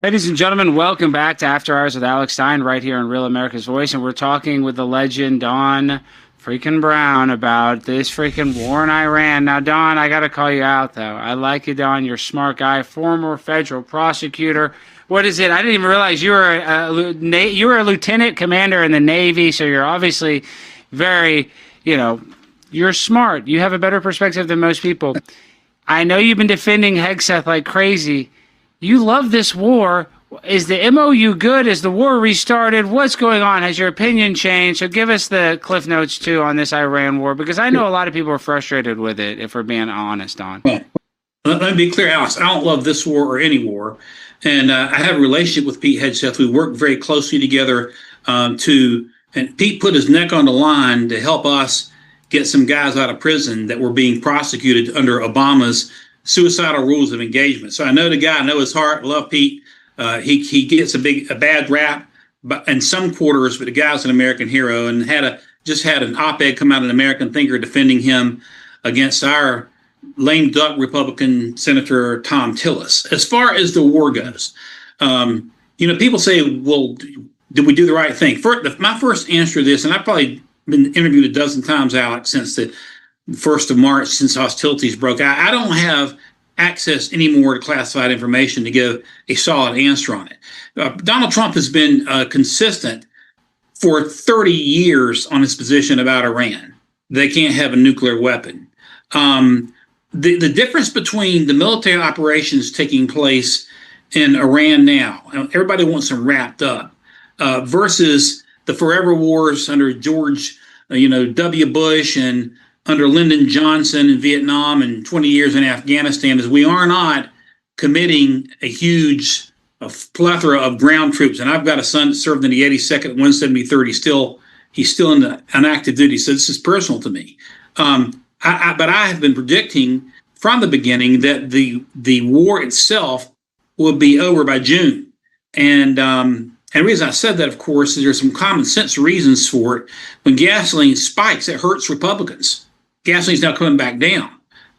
Ladies and gentlemen, welcome back to After Hours with Alex Stein right here on Real America's Voice. And we're talking with the legend, Don freaking Brown, about this freaking war in Iran. Now, Don, I got to call you out, though. I like you, Don. You're a smart guy, former federal prosecutor. What is it? I didn't even realize you were a lieutenant commander in the Navy, so you're obviously very, you're smart. You have a better perspective than most people. I know you've been defending Hegseth like crazy. You love this war. Is the MOU good? Is the war restarted? What's going on? Has your opinion changed? So give us the cliff notes, too, on this Iran war, because I know a lot of people are frustrated with it, if we're being honest, Don. Well, let me be clear, Alex. I don't love this war or any war. And I have a relationship with Pete Hegseth. We work very closely together and Pete put his neck on the line to help us get some guys out of prison that were being prosecuted under Obama's suicidal rules of engagement. So I know the guy, I know his heart, love Pete. He gets a bad rap but in some quarters, but the guy's an American hero, and just had an op-ed come out in American Thinker defending him against our lame duck Republican Senator Tom Tillis. As far as the war goes, people say, well, did we do the right thing? My first answer to this, and I've probably been interviewed a dozen times, Alex, since the 1st of March, since hostilities broke out. I don't have access anymore to classified information to give a solid answer on it. Donald Trump has been consistent for 30 years on his position about Iran. They can't have a nuclear weapon. The difference between the military operations taking place in Iran now, everybody wants them wrapped up, versus the forever wars under George W. Bush and under Lyndon Johnson in Vietnam and 20 years in Afghanistan, is we are not committing a huge plethora of ground troops. And I've got a son that served in the 82nd, 173rd. He's still in on active duty. So this is personal to me. But I have been predicting from the beginning that the war itself will be over by June. And the reason I said that, of course, is there's some common sense reasons for it. When gasoline spikes, it hurts Republicans. Gasoline's now coming back down.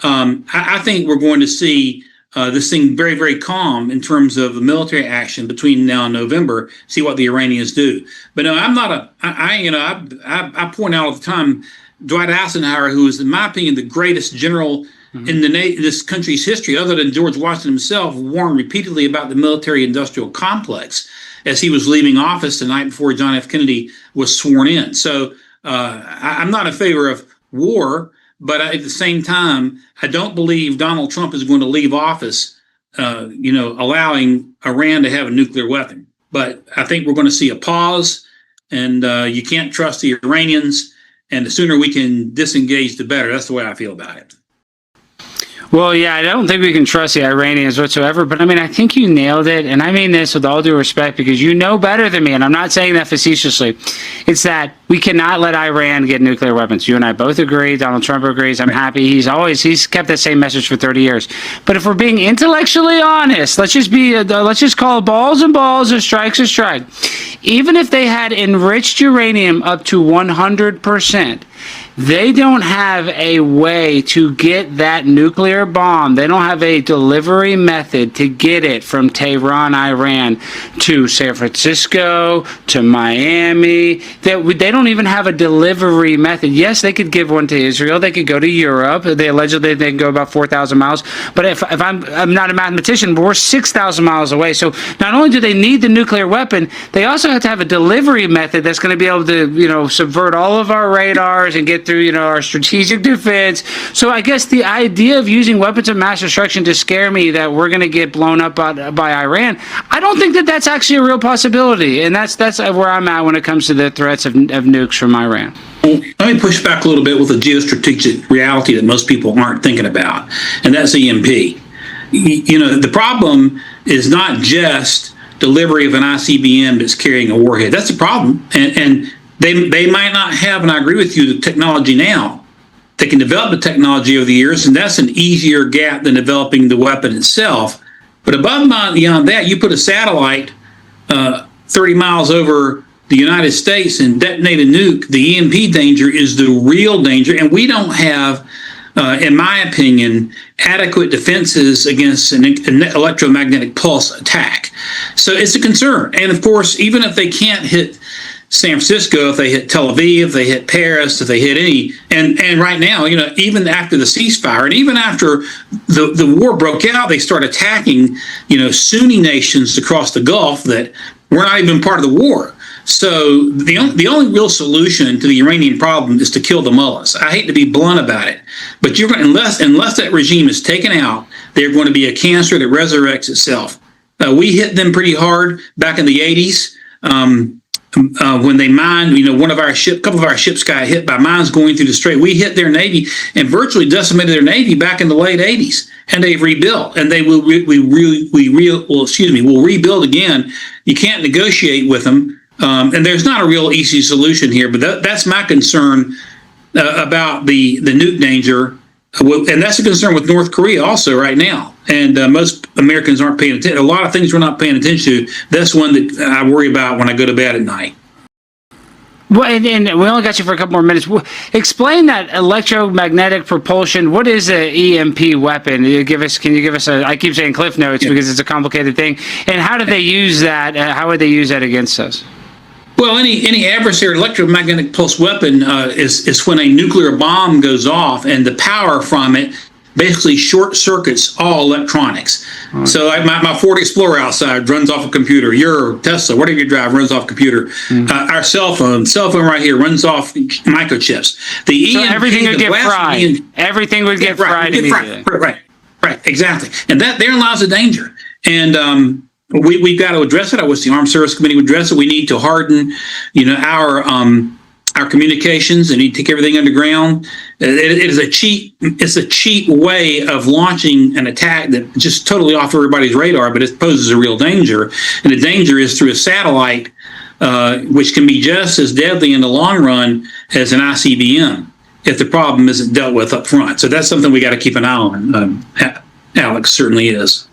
I think we're going to see this thing very, very calm in terms of the military action between now and November. See what the Iranians do. But no, I'm not I point out all the time Dwight Eisenhower, who is, in my opinion, the greatest general in this country's history, other than George Washington himself, warned repeatedly about the military-industrial complex as he was leaving office the night before John F. Kennedy was sworn in. So I'm not in favor of war, but at the same time, I don't believe Donald Trump is going to leave office, allowing Iran to have a nuclear weapon. But I think we're going to see a pause, and you can't trust the Iranians. And the sooner we can disengage, the better. That's the way I feel about it. Well, yeah, I don't think we can trust the Iranians whatsoever, but I think you nailed it, and I mean this with all due respect, because you know better than me, and I'm not saying that facetiously. It's that we cannot let Iran get nuclear weapons. You and I both agree. Donald Trump agrees. I'm happy. He's kept that same message for 30 years. But if we're being intellectually honest, let's just call balls and balls and strikes a strike. Even if they had enriched uranium up to 100%, they don't have a way to get that nuclear bomb. They don't have a delivery method to get it from Tehran, Iran, to San Francisco, to Miami. They don't even have a delivery method. Yes, they could give one to Israel. They could go to Europe. They allegedly they can go about 4,000 miles. But if I'm not a mathematician, but we're 6,000 miles away. So not only do they need the nuclear weapon, they also have to have a delivery method that's going to be able to, subvert all of our radars and get through, our strategic defense. So I guess the idea of using weapons of mass destruction to scare me that we're going to get blown up by Iran, I don't think that that's actually a real possibility. And that's where I'm at when it comes to the threats of nukes from Iran. Let me push back a little bit with a geostrategic reality that most people aren't thinking about, and that's EMP. The problem is not just delivery of an ICBM that's carrying a warhead. That's the problem. And they might not have, and I agree with you, the technology now. They can develop the technology over the years, and that's an easier gap than developing the weapon itself. But above and beyond that, you put a satellite 30 miles over the United States and detonate a nuke, the EMP danger is the real danger. And we don't have in my opinion, adequate defenses against an electromagnetic pulse attack. So it's a concern. And of course, even if they can't hit San Francisco, if they hit Tel Aviv, if they hit Paris, if they hit any, and right now, even after the ceasefire, and even after the war broke out, they start attacking, Sunni nations across the Gulf that were not even part of the war. So the only real solution to the Iranian problem is to kill the mullahs. I hate to be blunt about it, but unless that regime is taken out, they're going to be a cancer that resurrects itself. We hit them pretty hard back in the 80s. When they mined, couple of our ships got hit by mines going through the Strait. We hit their Navy and virtually decimated their Navy back in the late 80s, and they've rebuilt, and they will rebuild again. You can't negotiate with them, and there's not a real easy solution here. But that's my concern about the nuke danger, and that's a concern with North Korea also right now. And most Americans aren't paying attention. A lot of things we're not paying attention to. That's one that I worry about when I go to bed at night. Well, and we only got you for a couple more minutes. Explain that electromagnetic propulsion. What is an EMP weapon? Can you give us I keep saying Cliff Notes because it's a complicated thing. And how do they use that? How would they use that against us? Well, any adversary electromagnetic pulse weapon is when a nuclear bomb goes off and the power from it basically short circuits all electronics. Right. So like my Ford Explorer outside runs off a computer. Your Tesla, whatever you drive, runs off a computer. Our cell phone right here runs off microchips. So everything would get fried. Everything would get fried immediately. Right, exactly. And therein lies the danger. And we've got to address it. I wish the Armed Service Committee would address it. We need to harden, our communications, and need to take everything underground. It's a cheap way of launching an attack that just totally off everybody's radar, but it poses a real danger. And the danger is through a satellite, which can be just as deadly in the long run as an ICBM if the problem isn't dealt with up front. So that's something we got to keep an eye on. Alex certainly is.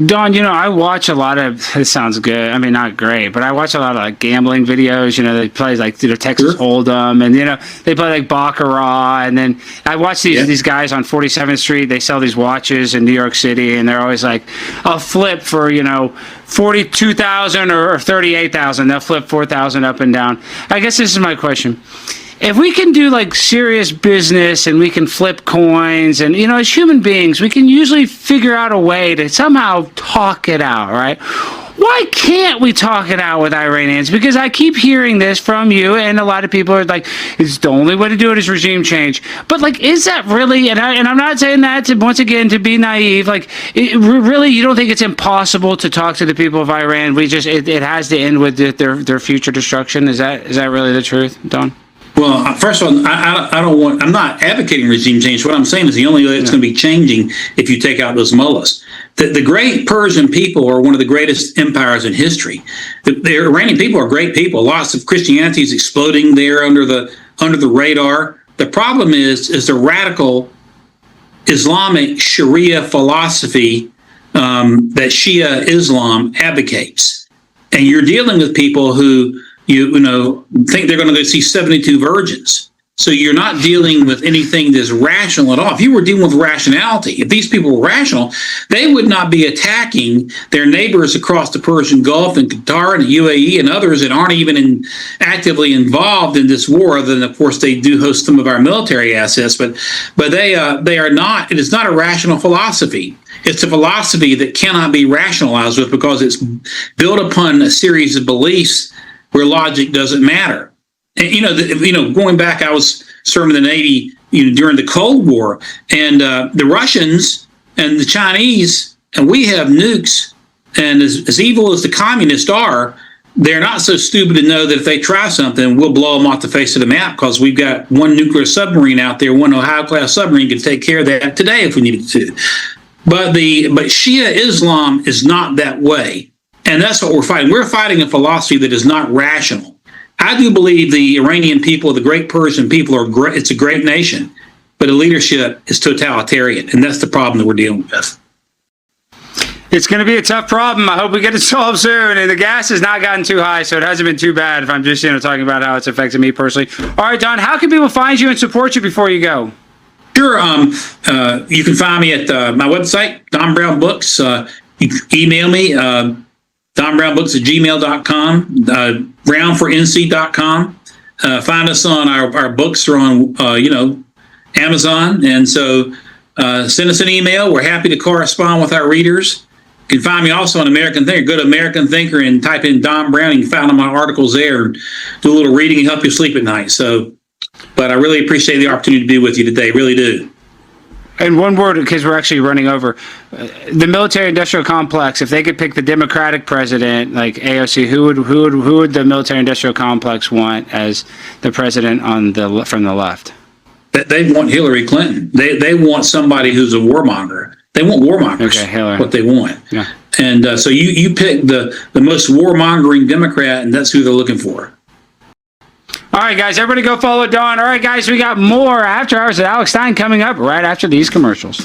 Don, I watch a lot of, this sounds good, I mean, not great, but I watch a lot of gambling videos, they play Texas Hold'em, and, they play Baccarat, and then I watch these guys on 47th Street, they sell these watches in New York City, and they're always like, I'll flip for, 42,000 or 38,000, they'll flip 4,000 up and down. I guess this is my question. If we can do serious business and we can flip coins and, as human beings, we can usually figure out a way to somehow talk it out, right? Why can't we talk it out with Iranians? Because I keep hearing this from you, and a lot of people are like, it's the only way to do it is regime change. But is that really, and I'm not saying that to, once again, to be naive, really, you don't think it's impossible to talk to the people of Iran? It has to end with their future destruction. Is that really the truth, Don? Well, first of all, I'm not advocating regime change. What I'm saying is the only way it's going to be changing if you take out those mullahs. The great Persian people are one of the greatest empires in history. The Iranian people are great people. Lots of Christianity is exploding there under the radar. The problem is the radical Islamic Sharia philosophy that Shia Islam advocates. And you're dealing with people who think they're going to go see 72 virgins. So you're not dealing with anything that's rational at all. If you were dealing with rationality, if these people were rational, they would not be attacking their neighbors across the Persian Gulf and Qatar and the UAE and others that aren't even actively involved in this war. Other than, of course, they do host some of our military assets, but they are not. It is not a rational philosophy. It's a philosophy that cannot be rationalized with because it's built upon a series of beliefs where logic doesn't matter. And, going back, I was serving in the Navy during the Cold War, and the Russians and the Chinese, and we have nukes, and as evil as the communists are, they're not so stupid to know that if they try something, we'll blow them off the face of the map because we've got one nuclear submarine out there, one Ohio-class submarine can take care of that today if we needed to. But Shia Islam is not that way. And that's what we're fighting. We're fighting a philosophy that is not rational. I do believe the Iranian people, the great Persian people, are great. It's a great nation, but the leadership is totalitarian, and that's the problem that we're dealing with. It's going to be a tough problem. I hope we get it solved soon. And the gas has not gotten too high, so it hasn't been too bad if I'm just talking about how it's affected me personally. All right, Don, how can people find you and support you before you go? Sure. You can find me at my website, Don Brown Books. You can email me, donbrownbooks@gmail.com, brownfornc.com. Find us on our books are on, Amazon. And so send us an email. We're happy to correspond with our readers. You can find me also on American Thinker. Go to American Thinker and type in Don Brown. You can find all my articles there and do a little reading and help you sleep at night. So, but I really appreciate the opportunity to be with you today. Really do. And one word, because we're actually running over, the military-industrial complex. If they could pick the Democratic president, like AOC, who would the military-industrial complex want as the president from the left? They want Hillary Clinton. They want somebody who's a warmonger. They want warmongers. Okay, Hillary. What they want. Yeah. And so you pick the most warmongering Democrat, and that's who they're looking for. All right, guys, everybody go follow Dawn. All right, guys, we got more After Hours with Alex Stein coming up right after these commercials.